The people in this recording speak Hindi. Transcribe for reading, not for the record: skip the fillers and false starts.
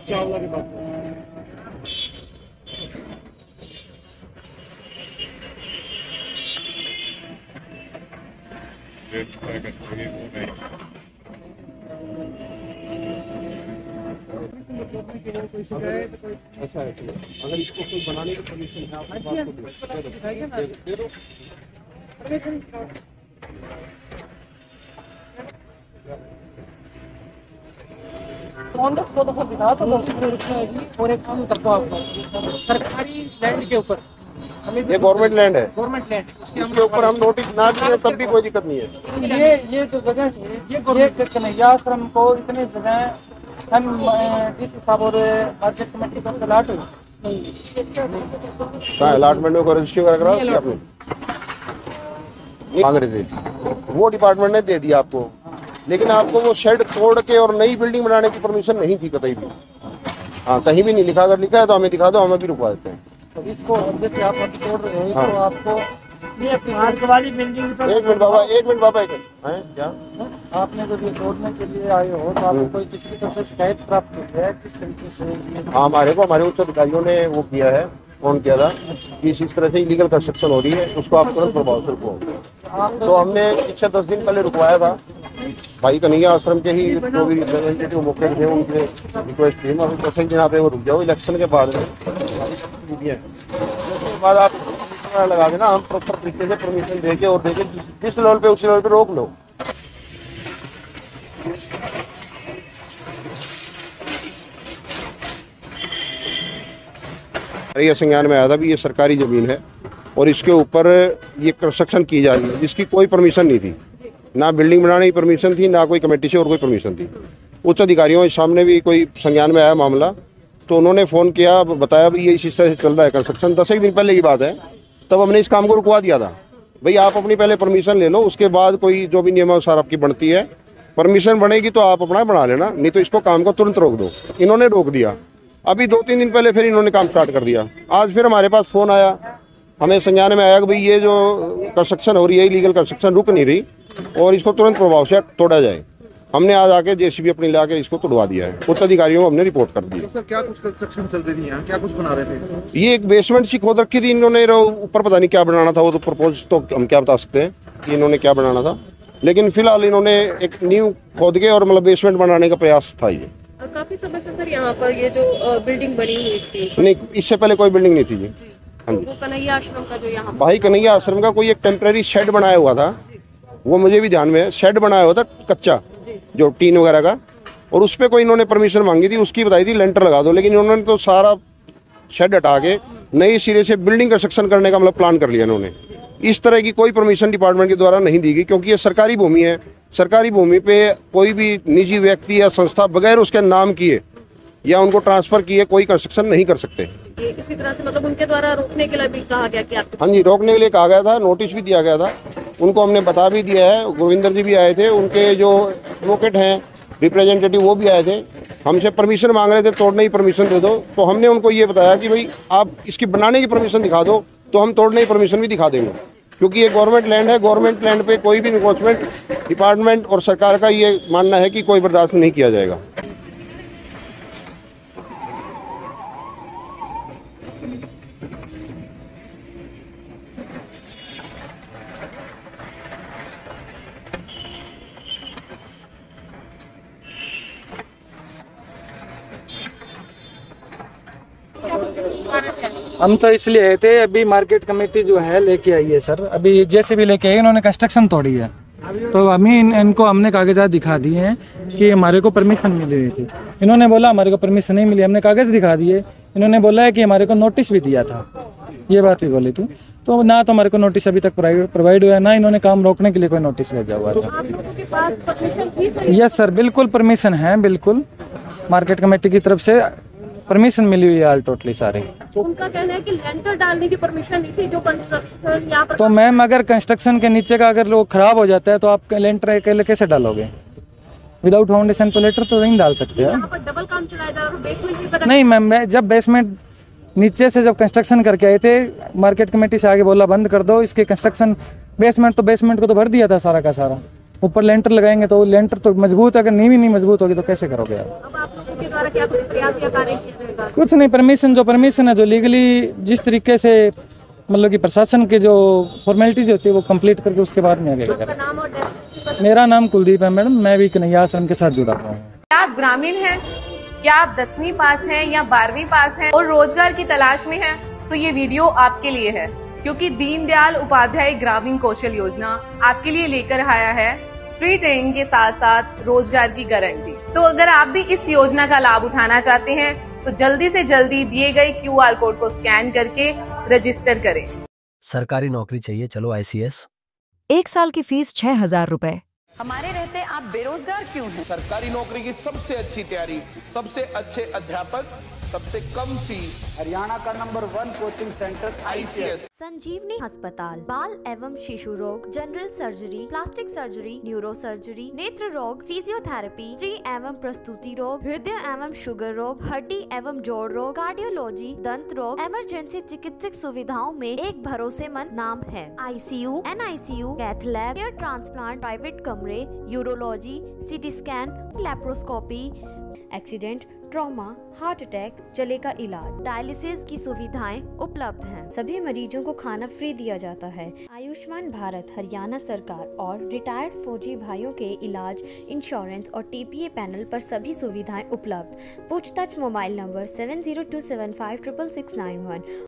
चावला की बात अच्छा है। अगर इसको कोई बनाने की परमिशन है आपके पास तो दे दो। दिखा तो और एक काम करता हूँ आपको सरकारी लैंड के ऊपर ये गवर्नमेंट लैंड है, गवर्नमेंट लैंड इसके ऊपर हम नोटिस ना दिए तब भी कोई दिक्कत नहीं है। ये जो जगह है ये कन्हैया आश्रम को इतनी जगह हम डीसी साहब और मार्केट कमेटी को अलॉट हुई कहाँ अलॉटमेंट में कोई रजिस्ट्री वगैरह करा रखी आपने? मांग रहे थे वो डिपार्टमेंट ने दे दिया आपको, लेकिन आपको वो शेड तोड़ के और नई बिल्डिंग बनाने की परमिशन नहीं थी कहीं भी। हाँ कहीं भी नहीं लिखा, अगर लिखा है तो हमें दिखा दो, हमें भी रुकवा देते हैं। तो इसको जैसे आप तोड़ रहे हो इसको आपको पार्क वाली बिल्डिंग एक मिनट बाबा, एक मिनट बाबा, एक मिनट हैं क्या आपने जब ये तोड़ने के लिए आए हो तो आपको कोई किसी की तरफ से शिकायत प्राप्त हुई है किस तरीके से? हाँ हमारे उच्च अधिकारियों ने वो किया है, फोन किया था कि इस तरह से इलीगल कंस्ट्रक्शन हो रही है, उसको आप तुरंत प्रभाव से रुको। तो हमने पिछले 10 दिन पहले रुकवाया था, भाई कन्हैया आश्रम के ही जो भी रिप्रेजेंटेटिव मौके थे उनके रिक्वेस्ट थी, मैं 10 दिन यहाँ पे वो रुक जाओ, इलेक्शन के बाद उसके बाद आप लगा देना, हम प्रॉपर तरीके से परमिशन देके और देके जिस लेवल पे उस लेवल पे रोक लो। ये संज्ञान में आया था भी ये सरकारी जमीन है और इसके ऊपर ये कंस्ट्रक्शन की जा रही है जिसकी कोई परमिशन नहीं थी, ना बिल्डिंग बनाने की परमिशन थी, ना कोई कमेटी से और कोई परमिशन थी। उच्च अधिकारियों के सामने भी कोई संज्ञान में आया मामला, तो उन्होंने फ़ोन किया, बताया भी ये इस तरह से चल रहा है कंस्ट्रक्शन। 10 दिन पहले की बात है, तब हमने इस काम को रुकवा दिया था। भाई आप अपनी पहले परमिशन ले लो, उसके बाद कोई जो भी नियमानुसार आपकी बनती है, परमिशन बनेगी तो आप अपना बना लेना, नहीं तो इसको काम को तुरंत रोक दो। इन्होंने रोक दिया। अभी 2-3 दिन पहले फिर इन्होंने काम स्टार्ट कर दिया। आज फिर हमारे पास फ़ोन आया, हमें संज्ञान में आया कि भाई ये जो कंस्ट्रक्शन हो रही है इलीगल कंस्ट्रक्शन रुक नहीं रही और इसको तुरंत प्रभाव से तोड़ा जाए। हमने आज आके जेसीबी अपनी ला के इसको तोड़वा दिया है। उच्च अधिकारियों को हमने रिपोर्ट कर दी। तो सर क्या कुछ कंस्ट्रक्शन चल रही है, क्या कुछ बना रहे थे? ये एक बेसमेंट सी खोद रखी थी इन्होंने, ऊपर पता नहीं क्या बनाना था, वो तो प्रपोज तो हम क्या बता सकते हैं कि इन्होंने क्या बनाना था, लेकिन फिलहाल इन्होंने एक नींव खोद के और मतलब बेसमेंट बनाने का प्रयास था। ये काफी समय से सर यहाँ पर ये जो बिल्डिंग बनी हुई थी? नहीं, इससे पहले कोई बिल्डिंग नहीं थी जी। हाँ जी, वो कन्हैया आश्रम का जो यहाँ भाई कन्हैया आश्रम का कोई एक टेम्परेरी शेड बनाया हुआ था, वो मुझे भी ध्यान में है, शेड बनाया हुआ था कच्चा जो टीन वगैरह का, और उस पर कोई इन्होंने परमिशन मांगी थी, उसकी बताई थी लेंटर लगा दो, लेकिन इन्होंने तो सारा शेड हटा के नए सिरे से बिल्डिंग कंस्ट्रक्शन करने का मतलब प्लान कर लिया इन्होंने। इस तरह की कोई परमिशन डिपार्टमेंट के द्वारा नहीं दी गई, क्योंकि ये सरकारी भूमि है। सरकारी भूमि पे कोई भी निजी व्यक्ति या संस्था बगैर उसके नाम किए या उनको ट्रांसफर किए कोई कंस्ट्रक्शन नहीं कर सकते। ये किसी तरह से मतलब उनके द्वारा रोकने के लिए भी कहा गया कि आप? हाँ जी, रोकने के लिए कहा गया था, नोटिस भी दिया गया था, उनको हमने बता भी दिया है। गुरविंदर जी भी आए थे, उनके जो एडवोकेट हैं रिप्रेजेंटेटिव वो भी आए थे, हमसे परमिशन मांग रहे थे, तोड़ने की परमिशन दे दो। तो हमने उनको ये बताया कि भाई आप इसकी बनाने की परमिशन दिखा दो तो हम तोड़ने की परमिशन भी दिखा देंगे, क्योंकि ये गवर्नमेंट लैंड है। गवर्नमेंट लैंड पे कोई भी इन्फोर्समेंट डिपार्टमेंट और सरकार का ये मानना है कि कोई बर्दाश्त नहीं किया जाएगा। हम तो इसलिए आए थे, अभी मार्केट कमेटी जो है लेके आई है सर, अभी जैसे भी लेके आई इन्होंने कंस्ट्रक्शन तोड़ी है, तो अभी इनको हमने कागजात दिखा दिए हैं कि हमारे को परमिशन मिली हुई थी। इन्होंने बोला हमारे को परमिशन नहीं मिली, हमने कागज दिखा दिए। इन्होंने बोला है कि हमारे को नोटिस भी दिया था, ये बात भी बोली थी। तो ना तो हमारे को नोटिस अभी तक प्रोवाइड हुआ है, ना इन्होंने काम रोकने के लिए कोई नोटिस भेजा हुआ था। आप लोगों के पास परमिशन थी सर? यस सर, बिल्कुल परमिशन है, बिल्कुल मार्केट कमेटी की तरफ से परमिशन मिली हुई है ऑल टोटली सारे। उनका कहना है कि लेंटर डालने की परमिशन नहीं थी जो कंस्ट्रक्शन यहाँ पर। तो मैम अगर कंस्ट्रक्शन के नीचे का अगर वो खराब हो जाता है तो आप लेंटर अकेले कैसे डालोगे? विदाउट फाउंडेशन तो लेटर तो नहीं डाल सकते हैं। यहाँ पर डबल काम चलाया जा रहा है, बेसमेंट भी बना। नहीं मैम, मैं जब बेसमेंट नीचे से जब कंस्ट्रक्शन करके आए थे, मार्केट कमेटी से आगे बोला बंद कर दो इसके कंस्ट्रक्शन। बेसमेंट को तो भर दिया था सारा का सारा, ऊपर लेंटर लगाएंगे तो लेंटर तो मजबूत है, अगर नींव ही नहीं मजबूत होगी तो कैसे करोगे आप? अब आप लोगों के द्वारा क्या कुछ प्रयास या कार्य किया जाएगा? कुछ नहीं, परमिशन है जो लीगली जिस तरीके से मतलब कि प्रशासन के जो फॉर्मेलिटीज होती है वो कंप्लीट करके उसके बाद में आगे आपका करें। नाम और डेस्क? मेरा नाम कुलदीप है मैडम, मैं भी कन्हैया आश्रम के साथ जुड़ा हुआ हूँ। क्या आप ग्रामीण हैं? क्या आप 10वीं पास हैं या 12वीं पास हैं और रोजगार की तलाश में हैं? तो ये वीडियो आपके लिए है, क्योंकि दीनदयाल उपाध्याय ग्रामीण कौशल योजना आपके लिए लेकर आया है फ्री ट्रेनिंग के साथ साथ रोजगार की गारंटी। तो अगर आप भी इस योजना का लाभ उठाना चाहते हैं तो जल्दी से जल्दी दिए गए QR कोड को स्कैन करके रजिस्टर करें। सरकारी नौकरी चाहिए, चलो ICS। 1 साल की फीस 6,000 रुपए। हमारे रहते आप बेरोजगार क्यों हैं? सरकारी नौकरी की सबसे अच्छी तैयारी, सबसे अच्छे अध्यापक, सबसे कम फीस, हरियाणा का नंबर 1 कोचिंग सेंटर ICS। संजीवनी अस्पताल बाल एवं शिशु रोग, general surgery, plastic surgery, neuro surgery, नेत्र रोग, फिजियोथेरेपी, स्त्री एवं प्रस्तुति रोग, हृदय एवं शुगर रोग, हड्डी एवं जोड़ रोग, कार्डियोलॉजी, दंत रोग, इमरजेंसी चिकित्सक सुविधाओं में एक भरोसेमंद नाम है। ICU, NICU, cath lab, hair transplant, private कमरे, urology, CT scan, laparoscopy, accident, trauma, heart attack, जले का इलाज, डायलिसिस की सुविधाएं उपलब्ध हैं। सभी मरीजों को खाना फ्री दिया जाता है। आयुष्मान भारत हरियाणा सरकार और रिटायर्ड फौजी भाइयों के इलाज, इंश्योरेंस और TPA पैनल पर सभी सुविधाएं उपलब्ध। पूछताछ मोबाइल नंबर 7027566691।